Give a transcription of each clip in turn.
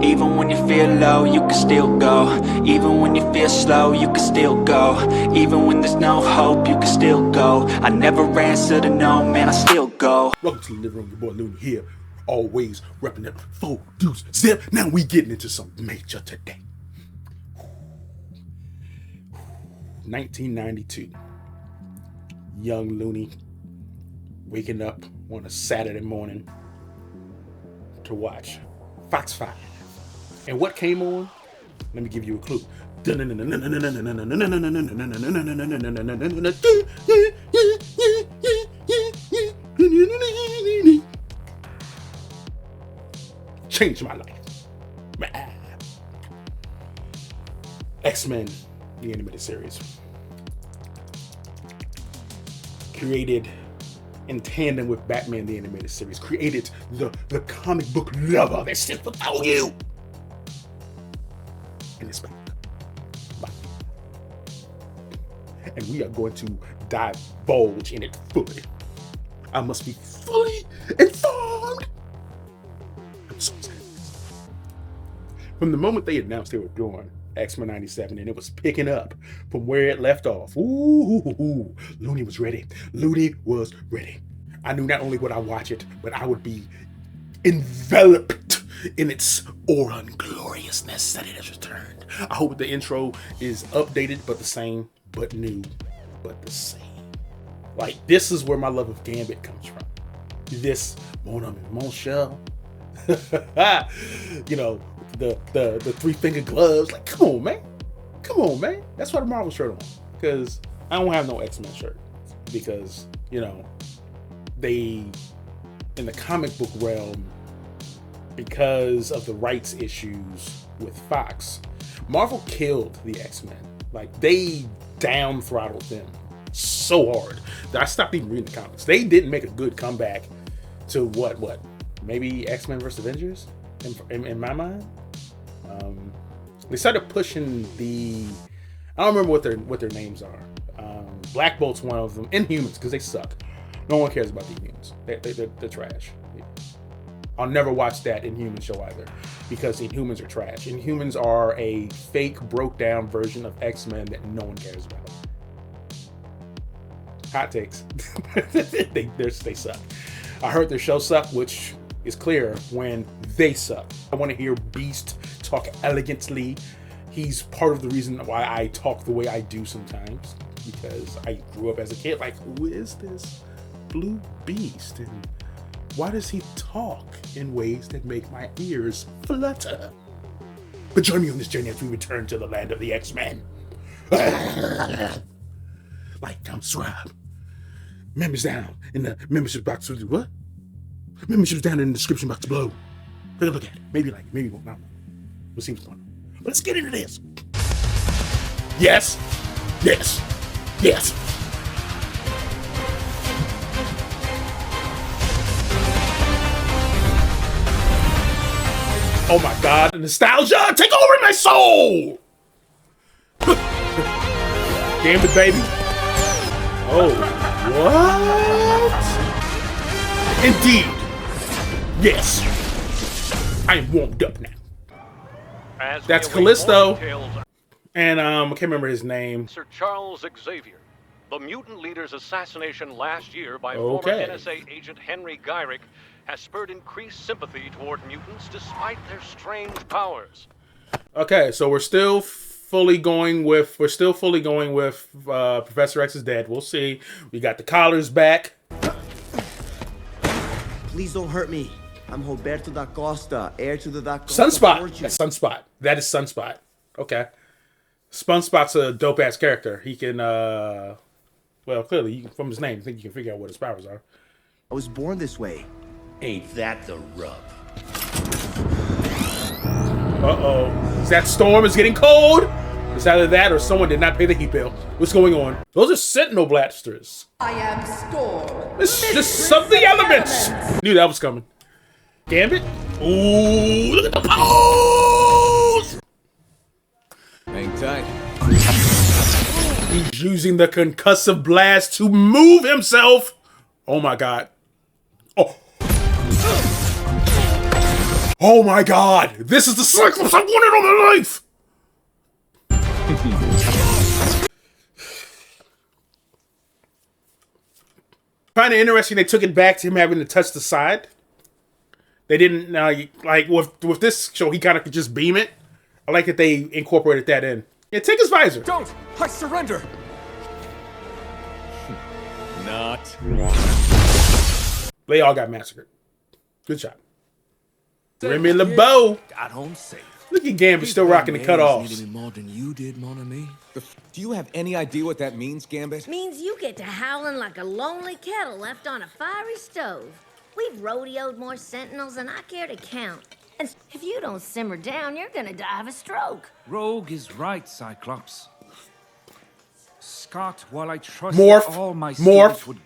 Even when you feel low, you can still go. Even when you feel slow, you can still go. Even when there's no hope, you can still go. I never answer to no, man, I still go. Welcome to the living room, your boy Looney here. Always repping that 4 deuce zip. Now we getting into some major today. 1992. Young Looney waking up on a Saturday morning to watch Fox 5. And what came on? Let me give you a clue. Changed my life. X-Men, the animated series. Created in tandem with Batman, the animated series. Created the comic book lover that sits without you. And it's back. And we are going to divulge in it fully. I must be fully informed. I'm so excited. From the moment they announced they were doing X-Men 97 and it was picking up from where it left off, Looney was ready. Looney was ready. I knew not only would I watch it, but I would be enveloped in its aura and gloriousness that it has returned. I hope the intro is updated, but the same, but new, but the same. Like, this is where my love of Gambit comes from. This, mon shell. You know, the 3-finger gloves. Like, come on, man. Come on, man. That's why the Marvel shirt on. Because I don't have no X-Men shirt. Because, you know, they, in the comic book realm, because of the rights issues with Fox, Marvel killed the X-Men. Like, they down throttled them so hard that I stopped even reading the comics. They didn't make a good comeback to what? Maybe X-Men vs. Avengers in my mind. They started pushing I don't remember what their names are. Black Bolt's one of them. Inhumans, because they suck. No one cares about the Inhumans. They're trash. I'll never watch that Inhuman show either, because Inhumans are trash. Inhumans are a fake, broke down version of X-Men that no one cares about. Hot takes. They suck. I heard their show suck, which is clear when they suck. I want to hear Beast talk elegantly. He's part of the reason why I talk the way I do sometimes, because I grew up as a kid like, who is this Blue Beast? And why does he talk in ways that make my ears flutter? But join me on this journey as we return to the land of the X-Men. Like, don't subscribe. Members down in the membership box. What? Membership's down in the description box below. Take a look at it. Maybe like it, maybe won't. We'll see what's going on. But let's get into this. Yes. Yes. Yes. Oh my God, the nostalgia, take over my soul! Gambit, baby. Oh, what? Indeed. Yes. I am warmed up now. That's Callisto. And I can't remember his name. Sir Charles Xavier. The mutant leader's assassination last year by former NSA agent Henry Gyrick has spurred increased sympathy toward mutants despite their strange powers. Okay, so we're still fully going with Professor X is dead. We'll see. We got the collars back. Please don't hurt me. I'm Roberto da Costa, heir to the Da Costa Sunspot. fortune. That's Sunspot. That is Sunspot. Okay. Sunspot's a dope ass character. He can well, clearly from his name, I think you can figure out what his powers are. I was born this way. Ain't that the rub? Uh-oh. Is that Storm is getting cold? It's either that or someone did not pay the heat bill. What's going on? Those are Sentinel blasters. I am Storm. It's just of the elements. Knew that was coming. Gambit? Ooh, look at the pose! Hang tight. He's using the concussive blast to move himself. Oh my God. Oh. Oh my god! This is the Cyclops I wanted on my life! Kind of interesting they took it back to him having to touch the side. They didn't, like, with this show, he kind of could just beam it. I like that they incorporated that in. Yeah, take his visor. Don't! I surrender! Not. They all got massacred. Good job. Remy LeBeau. Got home safe. Look at Gambit still rocking the cutoffs. Needed me more than you did, mon ami. Do you have any idea what that means, Gambit? Means you get to howling like a lonely kettle left on a fiery stove. We've rodeoed more sentinels than I care to count. And if you don't simmer down, you're gonna die of a stroke. Rogue is right, Cyclops. Scott, while I trust Morph. that all my Morph. students would...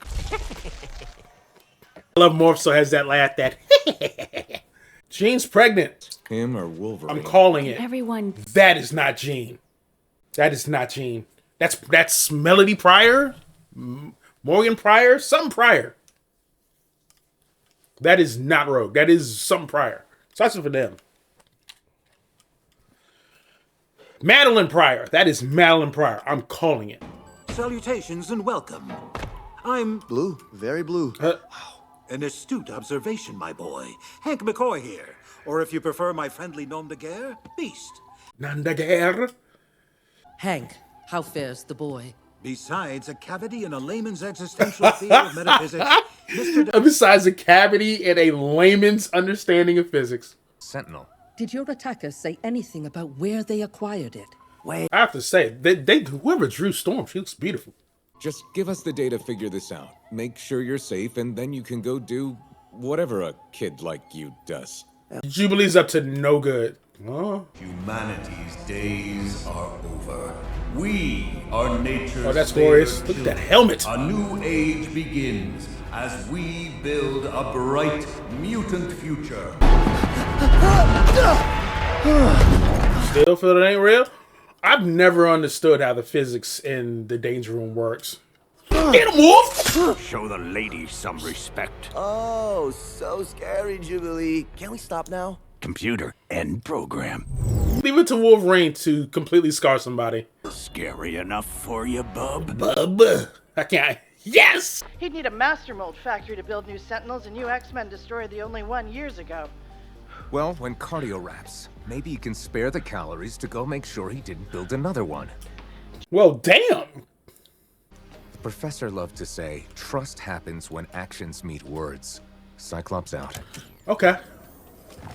I love Morph, so has that laugh that. Jean's pregnant. Him or Wolverine? I'm calling it. Everyone. That is not Jean. That is not Jean. That's Melody Pryor, Morgan Pryor, something Pryor. That is not Rogue. That is something Pryor. So that's for them. Madeline Pryor. That is Madeline Pryor. I'm calling it. Salutations and welcome. I'm Blue, very blue. an astute observation, my boy. Hank McCoy here. Or if you prefer my friendly nom de guerre, Beast. Nandaguerre. Hank, how fares the boy? Besides a cavity in a layman's existential theory of metaphysics, Mr. Besides a cavity in a layman's understanding of physics. Sentinel. Did your attackers say anything about where they acquired it? I have to say, they whoever drew Storm, she looks beautiful. Just give us the day to figure this out. Make sure you're safe, and then you can go do whatever a kid like you does. Jubilee's up to no good. Oh, Humanity's days are over. We are nature's oh, that's glorious. Look at that helmet. A new age begins as we build a bright mutant future. Still feel it ain't real? I've never understood how the physics in the Danger Room works. Get him, Wolf! Show the ladies some respect. Oh, so scary, Jubilee. Can we stop now? Computer, end program. Leave it to Wolverine to completely scar somebody. Scary enough for you, bub? Bub. I can't. Yes! He'd need a master mold factory to build new Sentinels, and you X-Men destroyed the only one years ago. Well, when cardio wraps, maybe you can spare the calories to go make sure he didn't build another one. Well, damn! The professor loved to say, trust happens when actions meet words. Cyclops out. Okay.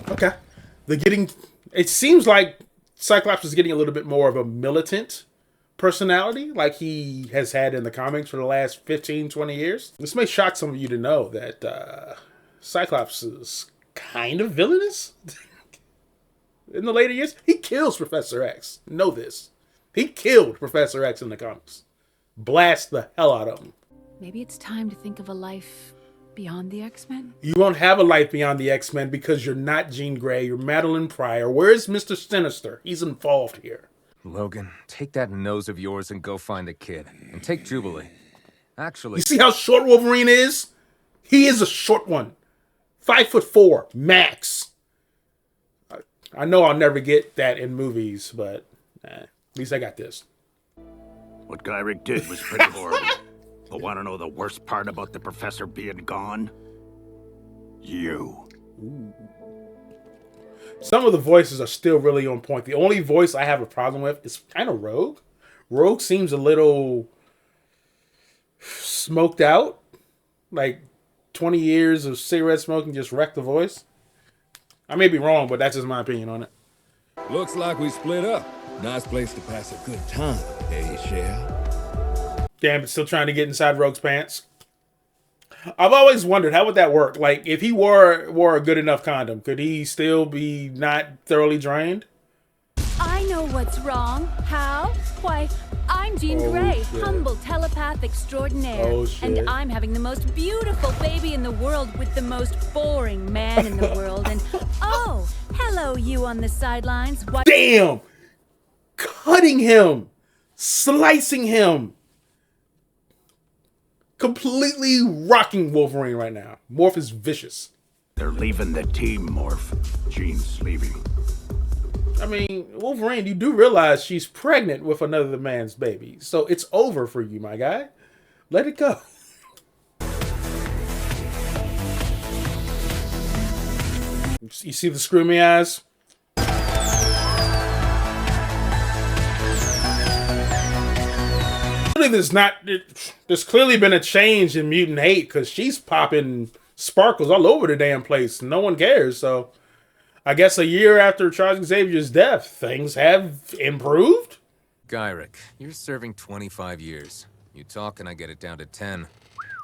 Okay. It seems like Cyclops is getting a little bit more of a militant personality like he has had in the comics for the last 15, 20 years. This may shock some of you to know that Cyclops is kind of villainous in the later years. He kills Professor X. Know this. He killed Professor X in the comics. Blast the hell out of him. Maybe it's time to think of a life beyond the X-Men. You won't have a life beyond the X-Men because you're not Jean Grey. You're Madeline Pryor. Where's Mr. Sinister? He's involved here. Logan, take that nose of yours and go find a kid. And take Jubilee. Actually... You see how short Wolverine is? He is a short one. 5'4", max. I know I'll never get that in movies, but at least I got this. What Gyrick did was pretty horrible. But want to know the worst part about the professor being gone? You. Ooh. Some of the voices are still really on point. The only voice I have a problem with is kind of Rogue. Rogue seems a little smoked out. Like 20 years of cigarette smoking just wrecked the voice. I may be wrong, but that's just my opinion on it. Looks like we split up. Nice place to pass a good time, eh, Shell? Damn, it's still trying to get inside Rogue's pants. I've always wondered, how would that work? Like, if he wore a good enough condom, could he still be not thoroughly drained? I know what's wrong. How? Why, I'm Jean Grey, humble telepath extraordinaire. And I'm having the most beautiful baby in the world with the most boring man in the world. And, oh, hello, you on the sidelines. Why Damn! Cutting him! Slicing him! Completely rocking Wolverine right now. Morph is vicious. They're leaving the team, Morph. Jean's leaving. I mean, Wolverine, you do realize she's pregnant with another man's baby. So it's over for you, my guy. Let it go. You see the screaming eyes? There's clearly been a change in mutant hate because she's popping sparkles all over the damn place. No one cares. So I guess a year after Charles Xavier's death, things have improved. Gyrick, you're serving 25 years. You talk and I get it down to 10.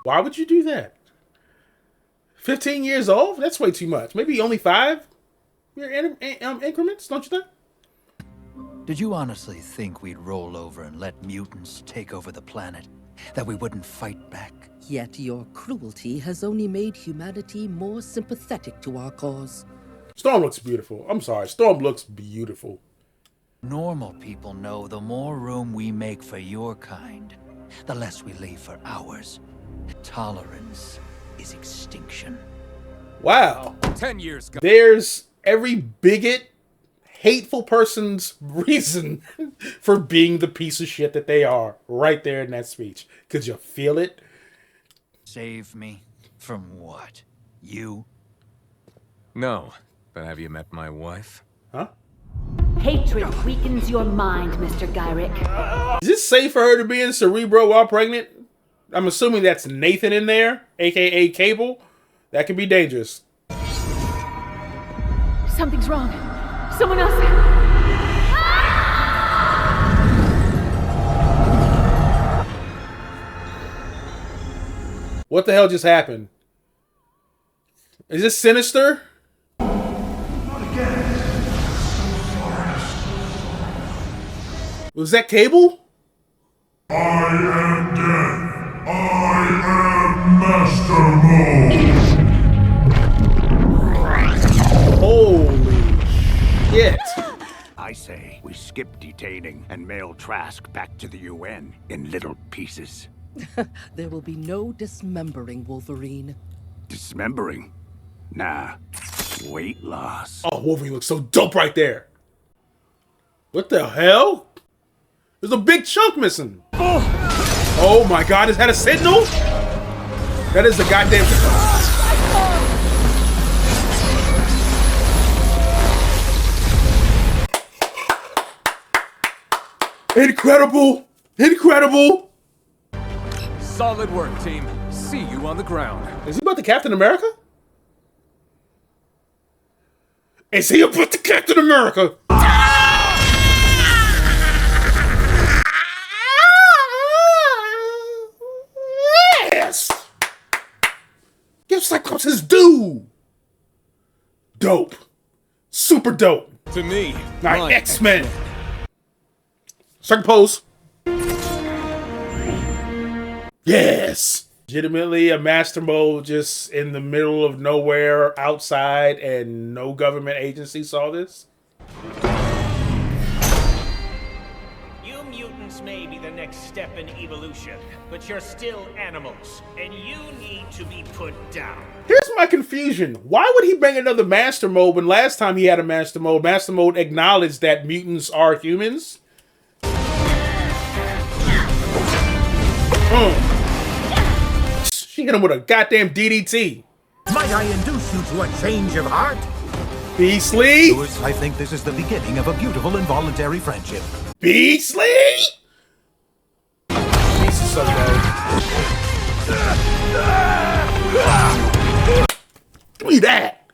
Why would you do that? 15 years old? That's way too much. Maybe only 5 year increments, don't you think? Did you honestly think we'd roll over and let mutants take over the planet? That we wouldn't fight back? Yet your cruelty has only made humanity more sympathetic to our cause. Storm looks beautiful. I'm sorry. Storm looks beautiful. Normal people know the more room we make for your kind, the less we leave for ours. Tolerance is extinction. Wow. 10 years. There's every bigot, hateful person's reason for being the piece of shit that they are right there in that speech. Could you feel it? Save me from what? You? No, but have you met my wife? Huh? Hatred weakens your mind, Mr. Gyrick. Is it safe for her to be in Cerebro while pregnant? I'm assuming that's Nathan in there, aka Cable. That could be dangerous. Something's wrong. Someone else. What the hell just happened? Is this Sinister? Was that Cable? I am death. I am Master Mold. Holy shit. I say we skip detaining and mail Trask back to the UN in little pieces. There will be no dismembering, Wolverine. Dismembering? Nah. Weight loss. Oh, Wolverine looks so dope right there. What the hell? There's a big chunk missing. Oh my god, is that a Sentinel? That is a goddamn... Incredible! Incredible! Solid work, team. See you on the ground. Is he about to Captain America? Is he about to Captain America? Yes! Give Cyclops his due! Dope. Super dope. To me, my X-Men. Second pose. Yes! Legitimately a master mode just in the middle of nowhere outside and no government agency saw this? You mutants may be the next step in evolution, but you're still animals, and you need to be put down. Here's my confusion. Why would he bring another master mode when last time he had a master mode acknowledged that mutants are humans? She hit him with a goddamn DDT. Might I induce you to a change of heart? Beastly? Lewis, I think this is the beginning of a beautiful involuntary friendship. Beastly? Beast is so low. Give me that.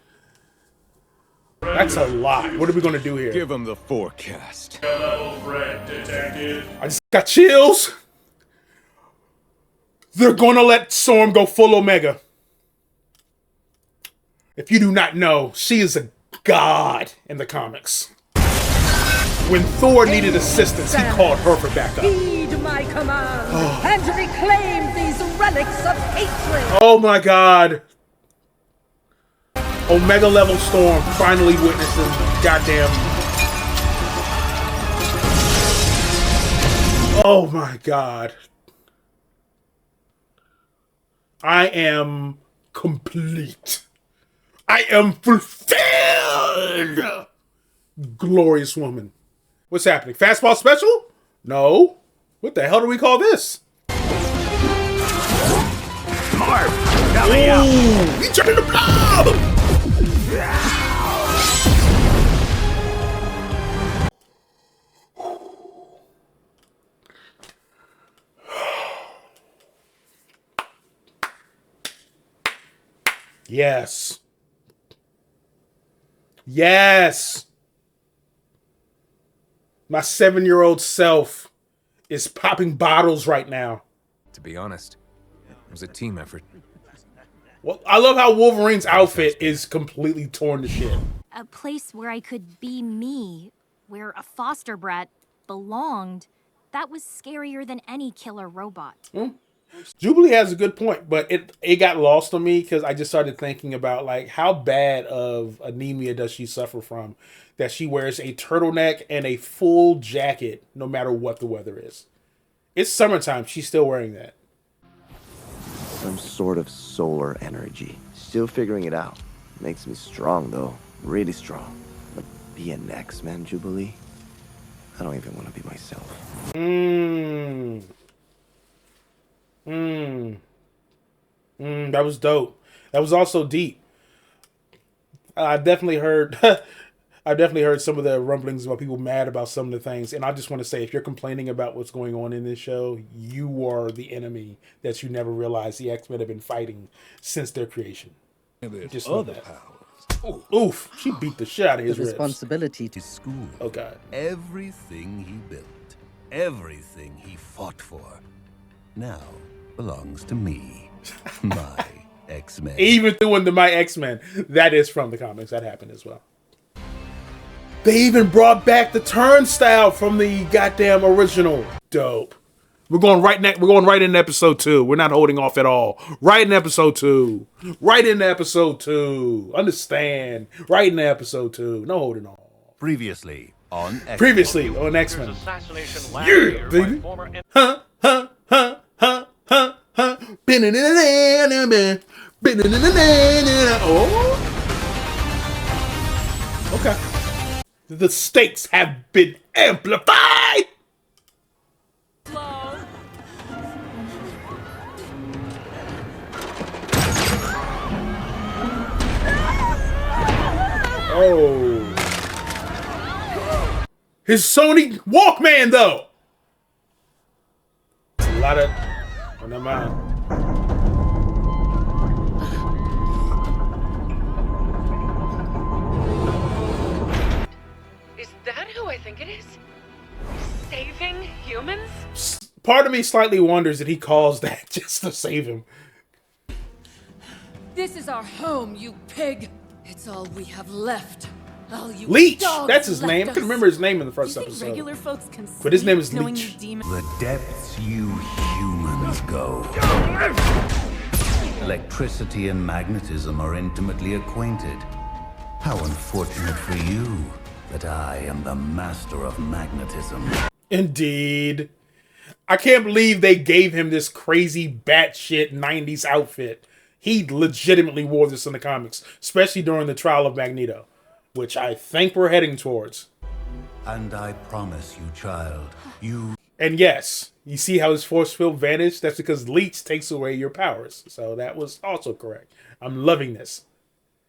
That's a lot. What are we gonna do here? Give him the forecast. I just got chills. They're gonna let Storm go full Omega. If you do not know, she is a god in the comics. When Thor needed assistance, he called her for backup. Heed my command and reclaim these relics of hatred. Oh my god. Omega level Storm finally witnessing goddamn. Oh my god. I am complete. I am fulfilled. Glorious woman. What's happening? Fastball special? No. What the hell do we call this? Marv, coming out. He turned into blob. Yes. Yes. My 7-year-old self is popping bottles right now. To be honest, it was a team effort. Well, I love how Wolverine's outfit is completely torn to shit. A place where I could be me, where a foster brat belonged. That was scarier than any killer robot. Jubilee has a good point, but it got lost on me because I just started thinking about like how bad of anemia does she suffer from that she wears a turtleneck and a full jacket no matter what the weather is. It's summertime. She's still wearing that. Some sort of solar energy. Still figuring it out. Makes me strong though. Really strong. But be an X-Men, Jubilee? I don't even want to be myself. That was dope. That was also deep. I definitely heard some of the rumblings about people mad about some of the things, and I just want to say, if you're complaining about what's going on in this show, you are the enemy that you never realized the X-Men have been fighting since their creation. Just know that. Oof! She beat the shit out of his ribs. Responsibility to school. Oh God! Everything he built, everything he fought for, now belongs to me. My X-Men. Even doing the My X-Men, that is from the comics. That happened as well. They even brought back the turnstile from the goddamn original. Dope. We're going right into episode 2. We're not holding off at all. Right in episode 2. Right into episode 2. Understand? Right into episode 2. No holding off. Previously on X-Men. Previously on X-Men. Yeah, baby. Huh. Oh. Okay. The stakes have been amplified. Oh. His Sony Walkman, though. It's a lot of... Oh, never mind. Is that who I think it is? Saving humans? Part of me slightly wonders that he calls that just to save him. This is our home, you pig. It's all we have left. All you Leech! dogs That's his left name. I us. couldn't remember his name in the first You think episode. regular folks can But his name is sleep knowing Leech. you demon- The depths you humans go. Electricity and magnetism are intimately acquainted. How unfortunate for you that I am the master of magnetism. Indeed. I can't believe they gave him this crazy batshit 90s outfit. He legitimately wore this in the comics, especially during the trial of Magneto, which I think we're heading towards. And I promise you, child, you... And yes, you see how his force field vanished? That's because Leech takes away your powers. So that was also correct. I'm loving this.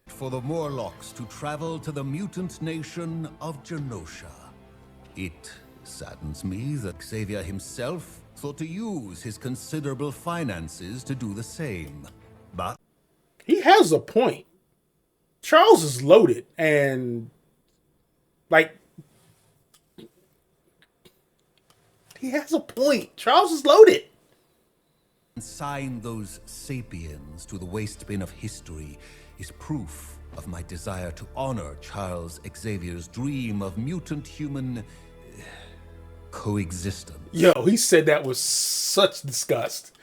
For the Morlocks to travel to the mutant nation of Genosha. It saddens me that Xavier himself thought to use his considerable finances to do the same. But he has a point. Charles is loaded and like he has a point. Charles is loaded. Sign those sapiens to the waste bin of history is proof of my desire to honor Charles Xavier's dream of mutant-human coexistence. Yo, he said that with such disgust.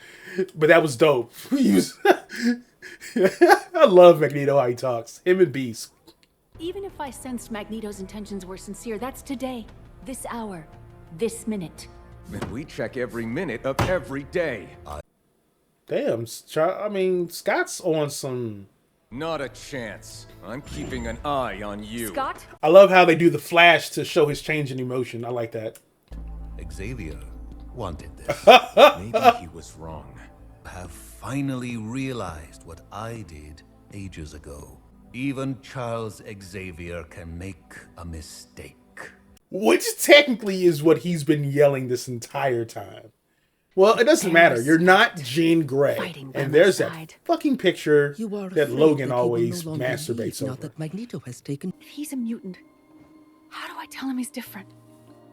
But that was dope. He was I love Magneto how he talks. Him and Beast. Even if I sensed Magneto's intentions were sincere, that's today, this hour, this minute. And we check every minute of every day. Damn, I mean, Scott's on some Not a chance. I'm keeping an eye on you. Scott? I love how they do the flash to show his change in emotion. I like that. Xavier wanted this. Maybe he was wrong. I have finally realized what I did ages ago. Even Charles Xavier can make a mistake. Which technically is what he's been yelling this entire time. Well, it doesn't matter. You're not Jean Grey. And there's that fucking picture that Logan always masturbates over. That Magneto has taken. If he's a mutant, how do I tell him he's different?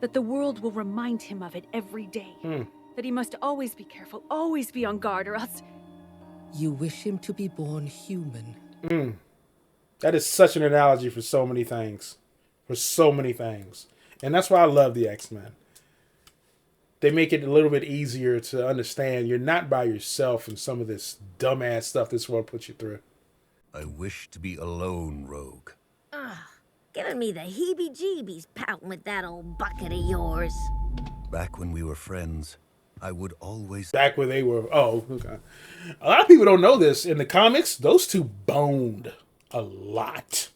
That the world will remind him of it every day. That he must always be careful, always be on guard, or else... You wish him to be born human. That is such an analogy for so many things. For so many things. And that's why I love the X-Men. They make it a little bit easier to understand you're not by yourself in some of this dumbass stuff this world puts you through. I wish to be alone, Rogue. Giving me the heebie-jeebies pouting with that old bucket of yours. Back when we were friends, I would always... Back when they were... Oh, okay. A lot of people don't know this. In the comics, those two boned a lot.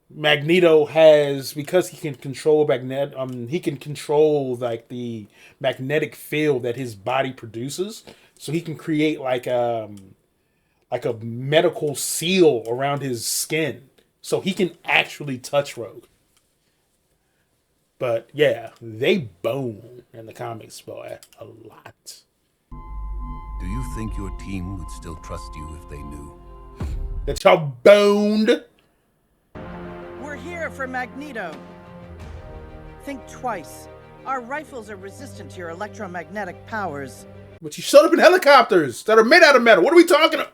Magneto has, because he can control he can control like the magnetic field that his body produces, so he can create like a medical seal around his skin, so he can actually touch Rogue. But yeah, they bone in the comics, boy, a lot. Do you think your team would still trust you if they knew that y'all boned? We're here for Magneto. Think twice. Our rifles are resistant to your electromagnetic powers. But you showed up in helicopters that are made out of metal. What are we talking about?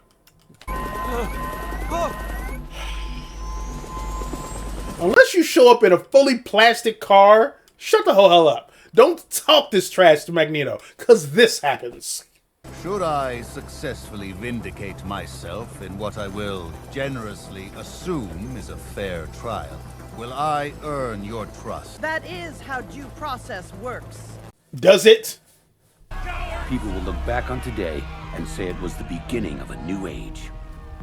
Unless you show up in a fully plastic car, shut the whole hell up. Don't talk this trash to Magneto, because this happens. Should I successfully vindicate myself in what I will generously assume is a fair trial, will I earn your trust? That is how due process works. Does it? People will look back on today and say it was the beginning of a new age.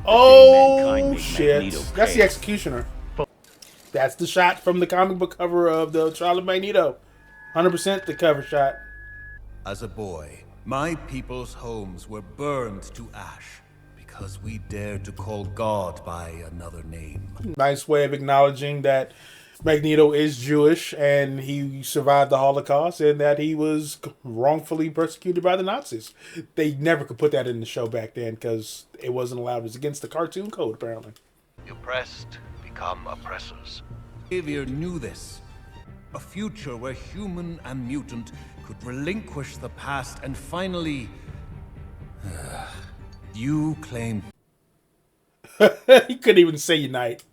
Oh, shit. That's the Executioner. That's the shot from the comic book cover of the Trial of Magneto. 100% the cover shot. As a boy, my people's homes were burned to ash because we dared to call God by another name. Nice way of acknowledging that Magneto is Jewish and he survived the Holocaust and that he was wrongfully persecuted by the Nazis. They never could put that in the show back then because it wasn't allowed. It was against the cartoon code, apparently. The oppressed become oppressors. Xavier knew this. A future where human and mutant could relinquish the past and finally... you claim... He couldn't even say unite.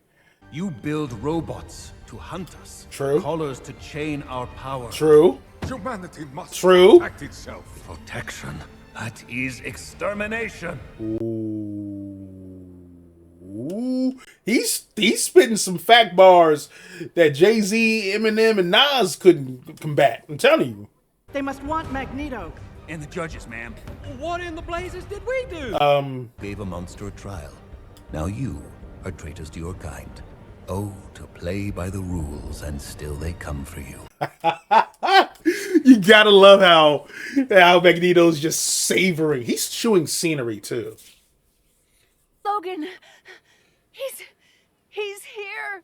You build robots to hunt us. True. Collars to chain our power. True. Humanity must True. protect itself. Protection. That is extermination. Ooh. He's spitting some fact bars that Jay-Z, Eminem, and Nas couldn't combat. I'm telling you. They must want Magneto. And the judges, ma'am. What in the blazes did we do? Gave a monster a trial. Now you are traitors to your kind. Oh, to play by the rules, and still they come for you. You gotta love how Magneto's just savoring. He's chewing scenery too. Logan, he's here.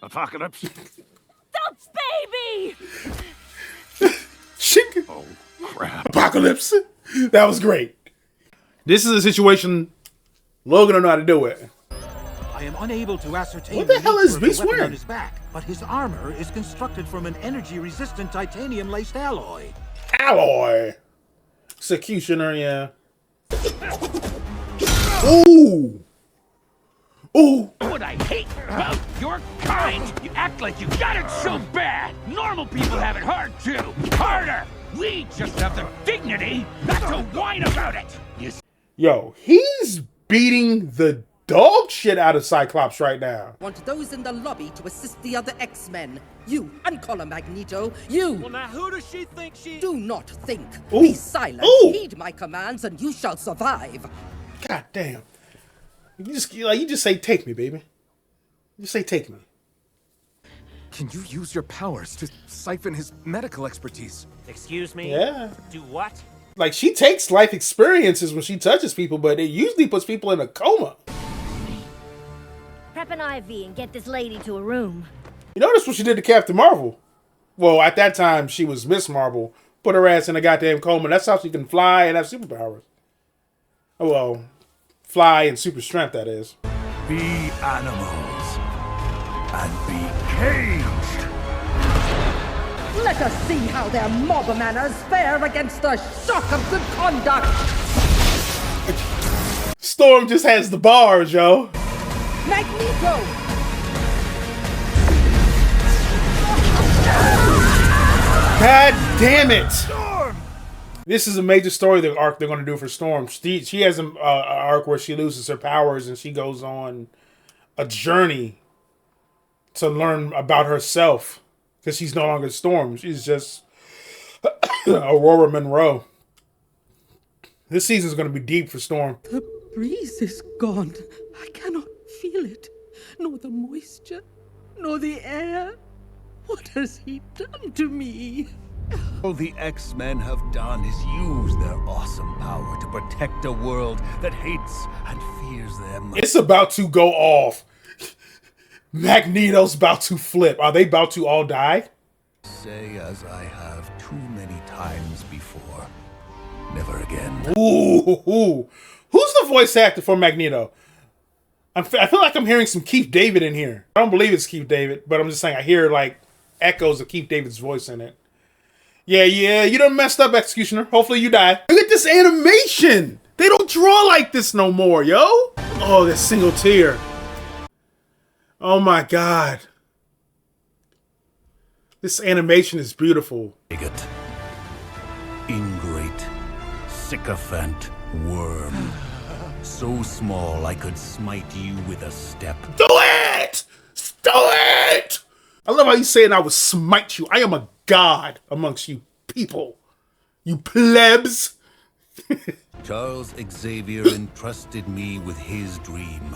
Apocalypse. The baby. Oh crap! Apocalypse. That was great. This is a situation Logan don't know how to do it. I am unable to ascertain what the hell is Beast wearing on his back, but his armor is constructed from an energy-resistant titanium-laced alloy. Alloy. Executioner, yeah. Ooh. Ooh. What I hate about your kind, you act like you got it so bad. Normal people have it hard too. Harder. We just have the dignity not to whine about it. Yo, he's beating the dog shit out of Cyclops right now. Want those in the lobby to assist the other X-Men. You, Uncaller Magneto, you! Well, now who does she think she... Do not think. Ooh. Be silent. Ooh. Heed my commands and you shall survive. God damn. You just say, take me, baby. Just say, take me. Can you use your powers to siphon his medical expertise? Excuse me? Yeah. Do what? Like, she takes life experiences when she touches people, but it usually puts people in a coma. Prep an IV and get this lady to a room. You notice what she did to Captain Marvel? Well, at that time, she was Miss Marvel. Put her ass in a goddamn coma. That's how she can fly and have superpowers. Oh, well, fly and super strength, that is. Be animals. And be caged. Let us see how their mob manners fare against the shock of good conduct. Storm just has the bars, yo. Magneto! God damn it! Storm! This is a major story the arc they're going to do for Storm. She has an arc where she loses her powers and she goes on a journey to learn about herself because she's no longer Storm. She's just Aurora Monroe. This season is going to be deep for Storm. The breeze is gone. I cannot feel it. Nor the moisture, nor the air. What has he done to me? All the X-Men have done is use their awesome power to protect a world that hates and fears them. It's about to go off. Magneto's about to flip. Are they about to all die? Say as I have too many times before. Never again. Ooh. Who's the voice actor for Magneto? I feel like I'm hearing some Keith David in here. I don't believe it's Keith David, but I'm just saying I hear like echoes of Keith David's voice in it. Yeah, you done messed up, Executioner. Hopefully you die. Look at this animation. They don't draw like this no more, yo. Oh, this single tear. Oh my God. This animation is beautiful. Bigot. Ingrate. Sycophant. Worm. So small I could smite you with a step. Do it! Do it! I love how he's saying I will smite you. I am a god amongst you people. You plebs. Charles Xavier entrusted me with his dream,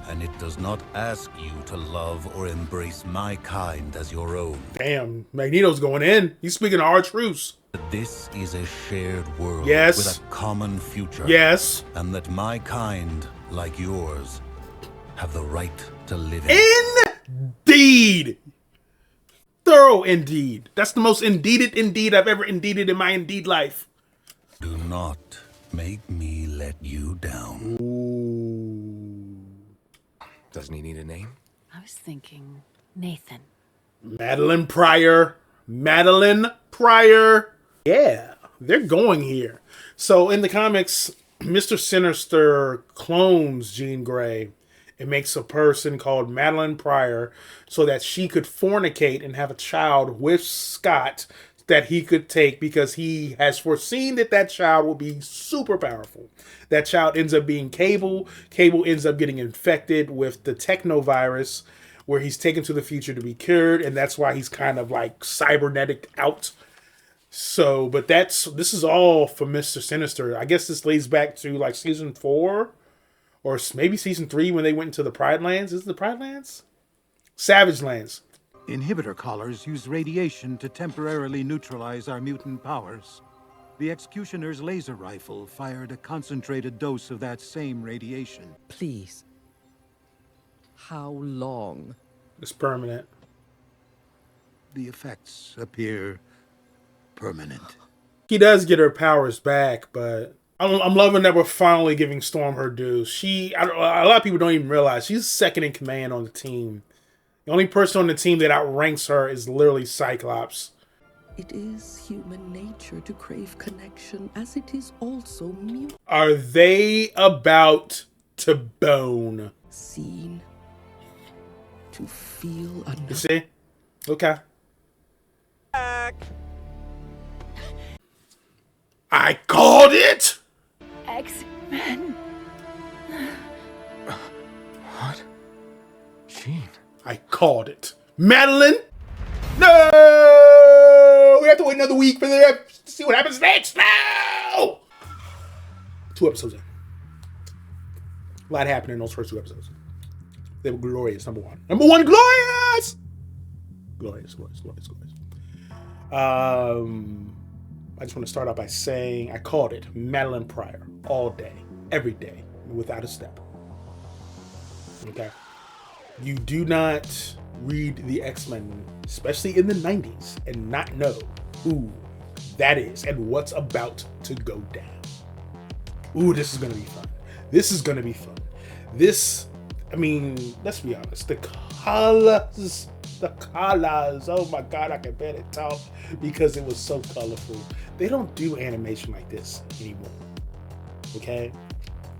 and it does not ask you to love or embrace my kind as your own. Damn, Magneto's going in. He's speaking our truths. This is a shared world yes. with a common future. Yes. And that my kind, like yours, have the right to live in. Indeed. Thorough indeed. That's the most indeed I've ever indeeded in my indeed life. Do not make me let you down. Ooh. Doesn't he need a name? I was thinking Nathan. Madeline Pryor. Madeline Pryor. Yeah, they're going here. So in the comics, Mr. Sinister clones Jean Grey and makes a person called Madeline Pryor so that she could fornicate and have a child with Scott that he could take because he has foreseen that that child will be super powerful. That child ends up being Cable. Cable ends up getting infected with the technovirus where he's taken to the future to be cured, and that's why he's kind of like cybernetic out. So, but this is all for Mr. Sinister. I guess this leads back to like season 4 or maybe season 3 when they went into the Pride Lands. Is it the Pride Lands? Savage Lands. Inhibitor collars use radiation to temporarily neutralize our mutant powers. The Executioner's laser rifle fired a concentrated dose of that same radiation. Please. How long? It's permanent. The effects appear permanent. He does get her powers back, but I'm loving that we're finally giving Storm her due. A lot of people don't even realize she's second in command on the team. The only person on the team that outranks her is literally Cyclops. It is human nature to crave connection, as it is also mutual. Are they about to bone? Seen. To feel another. You see? Okay. I called it! X-Men. What? Jean. I called it. Madeline? No! We have to wait another week for to see what happens next. No! 2 episodes in. A lot happened in those first 2 episodes. They were glorious. Number one, glorious. Glorious. I just want to start out by saying I called it Madeline Pryor all day, every day, without a step. Okay? You do not read the X-Men, especially in the 90s, and not know who that is and what's about to go down. Ooh, this is going to be fun. This is going to be fun. This, I mean, let's be honest. The colors. Oh my God, I can barely talk because it was so colorful. They don't do animation like this anymore. Okay?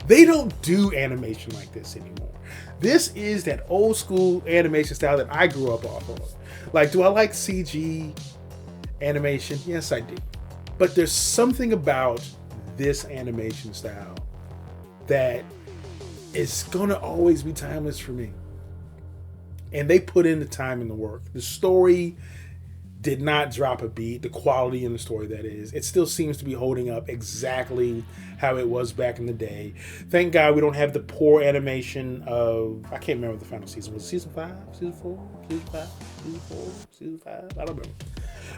They don't do animation like this anymore. This is that old school animation style that I grew up off of. Like, do I like CG animation? Yes, I do. But there's something about this animation style that is gonna always be timeless for me. And they put in the time and the work. The story did not drop a beat. The quality in the story, that is. It still seems to be holding up exactly how it was back in the day. Thank God we don't have the poor animation of... I can't remember what the final season was. Season 5? Season 4? Season 5? Season 4? Season 5? I don't remember.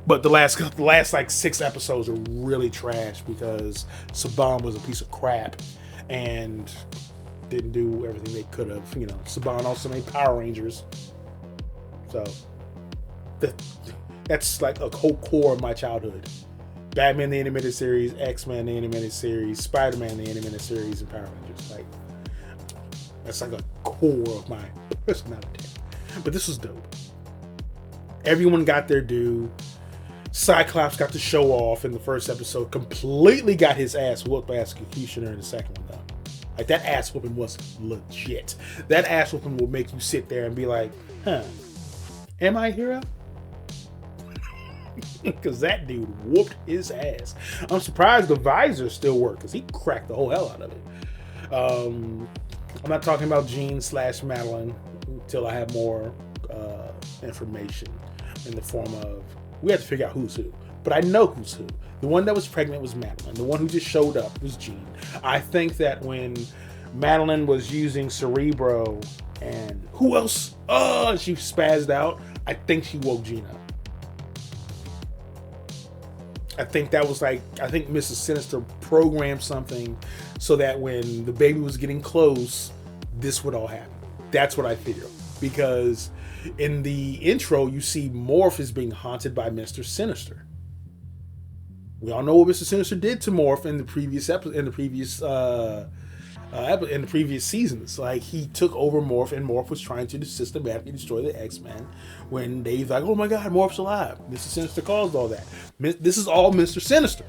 But the last like 6 episodes are really trash because Saban was a piece of crap and didn't do everything they could have. You know, Saban also made Power Rangers. So that's like a whole core of my childhood. Batman the Animated Series, X-Men the Animated Series, Spider-Man the Animated Series, and Power Rangers. Like, that's like a core of my personality. But this was dope. Everyone got their due. Cyclops got to show off in the first episode. Completely got his ass whooped by Executioner in the second one, though. Like, that ass whooping was legit. That ass whooping will make you sit there and be like, huh, am I a hero? Because that dude whooped his ass. I'm surprised the visor still worked because he cracked the whole hell out of it. I'm not talking about Jean / Madeline until I have more information in the form of, we have to figure out who's who. But I know who's who. The one that was pregnant was Madeline. The one who just showed up was Jean. I think that when Madeline was using Cerebro and who else? Oh, she spazzed out. I think she woke Jean up. I think that was like, I think Mrs. Sinister programmed something so that when the baby was getting close, this would all happen. That's what I feel. Because in the intro, you see Morph is being haunted by Mr. Sinister. We all know what Mr. Sinister did to Morph in the previous seasons. Like, he took over Morph, and Morph was trying to systematically destroy the X-Men. When Dave's like, "Oh my God, Morph's alive!" Mr. Sinister caused all that. This is all Mr. Sinister,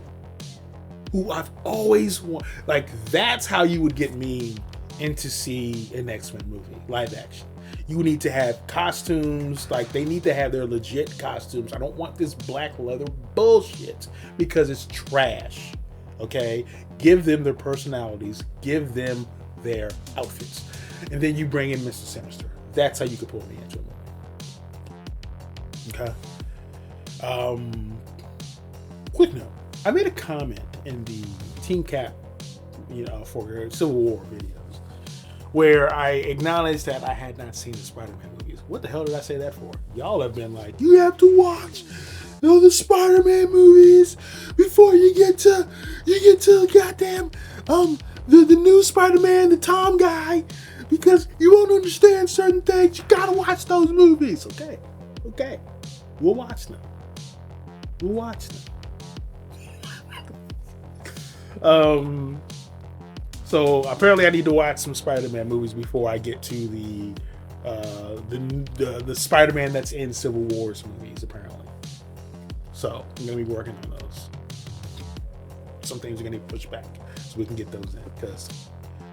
who I've always wanted. Like, that's how you would get me into see an X-Men movie, live action. You need to have costumes. Like, they need to have their legit costumes. I don't want this black leather bullshit because it's trash. Okay? Give them their personalities. Give them their outfits. And then you bring in Mr. Sinister. That's how you could pull me into a movie. Okay? Quick note. I made a comment in the Team Cap, for Civil War videos, where I acknowledged that I had not seen the Spider-Man movies. What the hell did I say that for? Y'all have been like, you have to watch the Spider-Man movies before you get to goddamn the new Spider-Man, the Tom guy, because you won't understand certain things. You gotta watch those movies. Okay. We'll watch them. So apparently I need to watch some Spider-Man movies before I get to the Spider-Man that's in Civil War's movies, apparently. So I'm gonna be working on those. Some things are gonna be pushed back so we can get those in.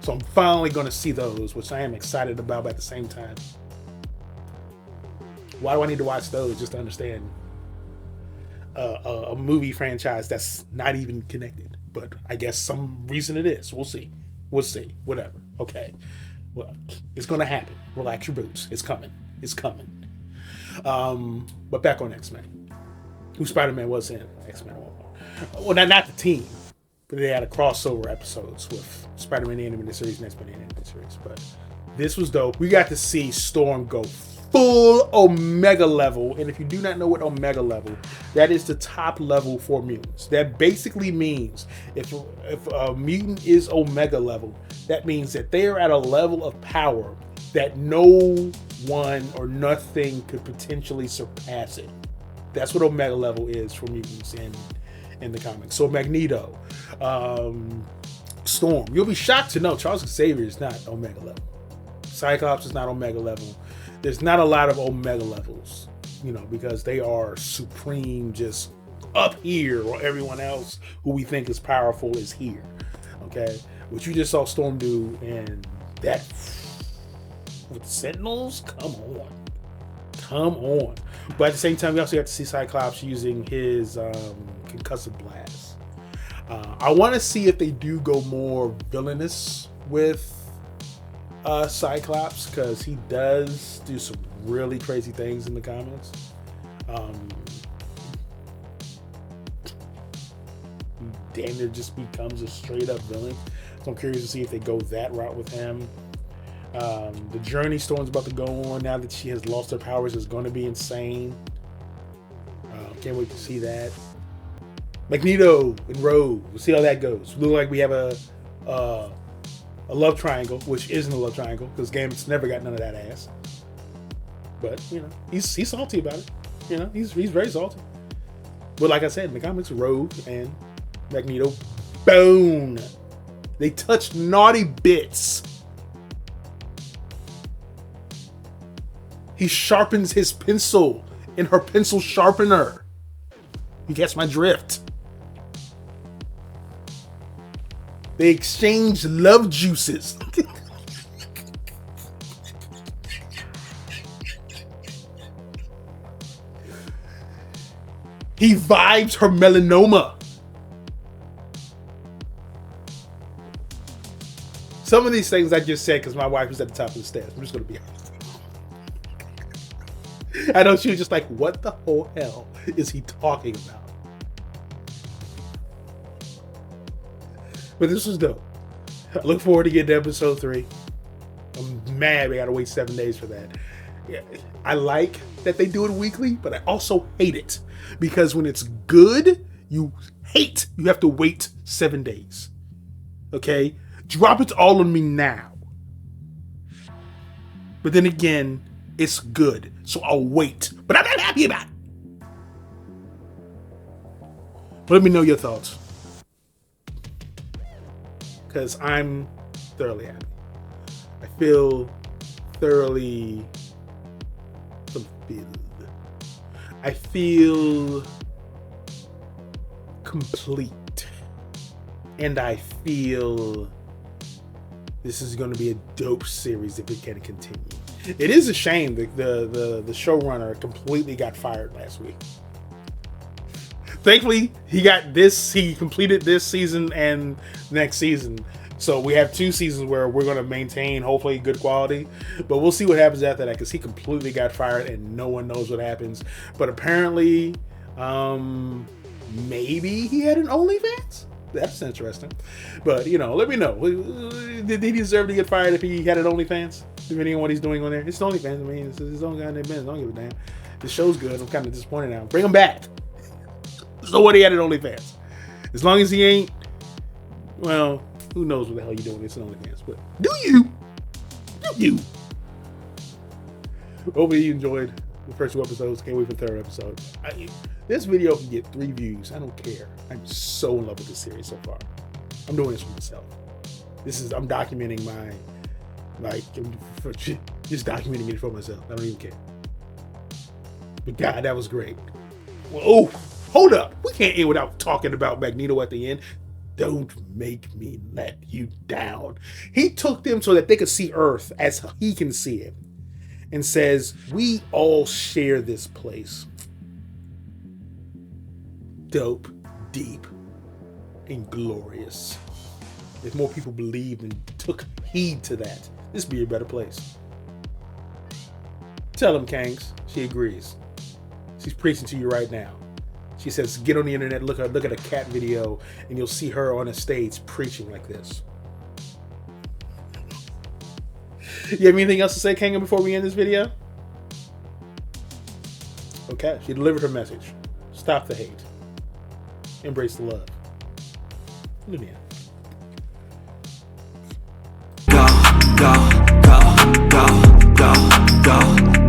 So I'm finally gonna see those, which I am excited about, but at the same time, why do I need to watch those just to understand a movie franchise that's not even connected? But I guess some reason it is. We'll see. Whatever. Okay. Well, it's gonna happen. Relax your boots. It's coming. But back on X-Men. Who Spider-Man was in X-Men 1. Well, not the team, they had a crossover episodes with Spider-Man the Animated Series and X-Men the Animated Series. But this was dope. We got to see Storm go full Omega level. And if you do not know what Omega level, that is the top level for mutants. That basically means if a mutant is Omega level, that means that they are at a level of power that no one or nothing could potentially surpass it. That's what Omega level is for mutants in the comics. So Magneto, Storm. You'll be shocked to know Charles Xavier is not Omega level. Cyclops is not Omega level. There's not a lot of Omega levels, because they are supreme, just up here, or everyone else who we think is powerful is here. Okay, what you just saw Storm do, and that with the Sentinels, come on. But at the same time, we also got to see Cyclops using his concussive blast. I want to see if they do go more villainous with Cyclops, because he does do some really crazy things in the comics. Damn near just becomes a straight up villain. So I'm curious to see if they go that route with him. The journey Storm's about to go on now that she has lost her powers is going to be insane. Can't wait to see that. Magneto and Rogue. We'll see how that goes. Look like we have a love triangle, which isn't a love triangle because Gambit's never got none of that ass. But he's salty about it. He's very salty. But like I said, in the comics, Rogue and Magneto bone. They touch naughty bits. He sharpens his pencil in her pencil sharpener. You catch my drift. They exchange love juices. He vibes her melanoma. Some of these things I just said because my wife was at the top of the stairs. I'm just going to be honest. I know she was just like, what the whole hell is he talking about? But this was dope. I look forward to getting to episode 3. I'm mad we gotta wait 7 days for that. Yeah, I like that they do it weekly, but I also hate it. Because when it's good, you have to wait 7 days. Okay? Drop it all on me now. But then again, it's good, so I'll wait. But I'm not happy about it. But let me know your thoughts. Because I'm thoroughly happy. I feel thoroughly fulfilled. I feel complete. And I feel this is going to be a dope series if it can continue. It is a shame that the showrunner completely got fired last week. Thankfully, he completed this season and next season. So we have 2 seasons where we're going to maintain, hopefully, good quality. But we'll see what happens after that, because he completely got fired and no one knows what happens. But apparently, maybe he had an OnlyFans? That's interesting. But, let me know. Did he deserve to get fired if he had an OnlyFans? Depending on what he's doing on there. It's OnlyFans. I mean, it's his own goddamn business. I don't give a damn. The show's good. I'm kind of disappointed now. Bring him back. So what he had an OnlyFans. As long as he ain't, well, who knows what the hell you're doing. It's an OnlyFans. But do you? Hopefully you enjoyed the first 2 episodes. Can't wait for the 3rd episode. This video can get 3 views. I don't care. I'm so in love with this series so far. I'm doing this for myself. I'm documenting just documenting it for myself. I don't even care. But God, that was great. Well, oh, hold up. We can't end without talking about Magneto at the end. Don't make me let you down. He took them so that they could see Earth as he can see it. And says, we all share this place. Dope, deep, and glorious. If more people believed and took heed to that, this would be a better place. Tell him, Kangs. She agrees. She's preaching to you right now. She says, get on the internet, look at a cat video, and you'll see her on a stage preaching like this. You have anything else to say, Kanga, before we end this video? Okay, she delivered her message. Stop the hate. Embrace the love. Looney. Go, go, go, go, go, go.